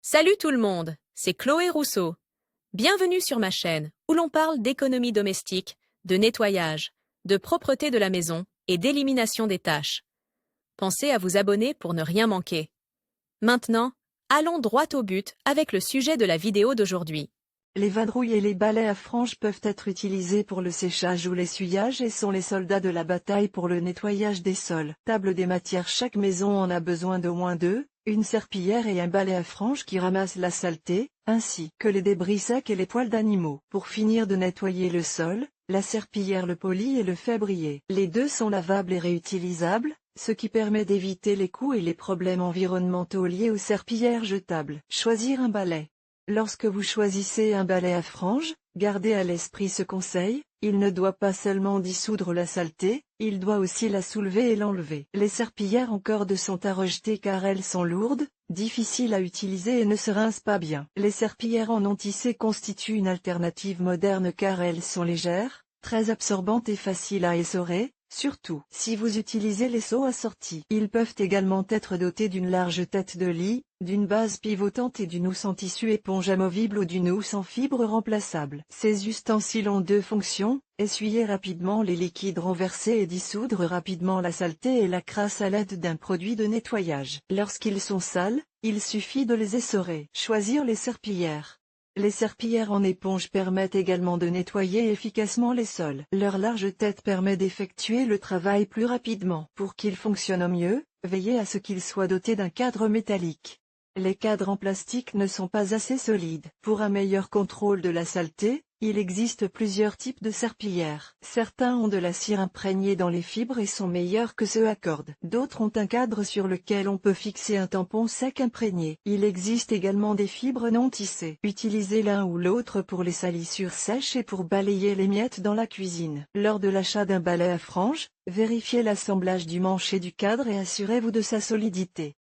Salut tout le monde, c'est Chloé Rousseau. Bienvenue sur ma chaîne où l'on parle d'économie domestique, de nettoyage, de propreté de la maison et d'élimination des tâches. Pensez à vous abonner pour ne rien manquer. Maintenant, allons droit au but avec le sujet de la vidéo d'aujourd'hui. Les vadrouilles et les balais à franges peuvent être utilisés pour le séchage ou l'essuyage et sont les soldats de la bataille pour le nettoyage des sols. Table des matières. Chaque maison en a besoin d'au moins deux, une serpillière et un balai à franges qui ramasse la saleté, ainsi que les débris secs et les poils d'animaux. Pour finir de nettoyer le sol, la serpillière le polit et le fait briller. Les deux sont lavables et réutilisables, ce qui permet d'éviter les coûts et les problèmes environnementaux liés aux serpillières jetables. Choisir un balai. Lorsque vous choisissez un balai à franges, gardez à l'esprit ce conseil, il ne doit pas seulement dissoudre la saleté, il doit aussi la soulever et l'enlever. Les serpillières en corde sont à rejeter car elles sont lourdes, difficiles à utiliser et ne se rincent pas bien. Les serpillières en non tissé constituent une alternative moderne car elles sont légères, très absorbantes et faciles à essorer, surtout si vous utilisez les seaux assortis. Ils peuvent également être dotés d'une large tête de lit, d'une base pivotante et d'une housse en tissu éponge amovible ou d'une housse en fibre remplaçable. Ces ustensiles ont deux fonctions, essuyer rapidement les liquides renversés et dissoudre rapidement la saleté et la crasse à l'aide d'un produit de nettoyage. Lorsqu'ils sont sales, il suffit de les essorer. Choisir les serpillières. Les serpillières en éponge permettent également de nettoyer efficacement les sols. Leur large tête permet d'effectuer le travail plus rapidement. Pour qu'ils fonctionnent au mieux, veillez à ce qu'ils soient dotés d'un cadre métallique. Les cadres en plastique ne sont pas assez solides. Pour un meilleur contrôle de la saleté, il existe plusieurs types de serpillières. Certains ont de la cire imprégnée dans les fibres et sont meilleurs que ceux à corde. D'autres ont un cadre sur lequel on peut fixer un tampon sec imprégné. Il existe également des fibres non tissées. Utilisez l'un ou l'autre pour les salissures sèches et pour balayer les miettes dans la cuisine. Lors de l'achat d'un balai à franges, vérifiez l'assemblage du manche et du cadre et assurez-vous de sa solidité.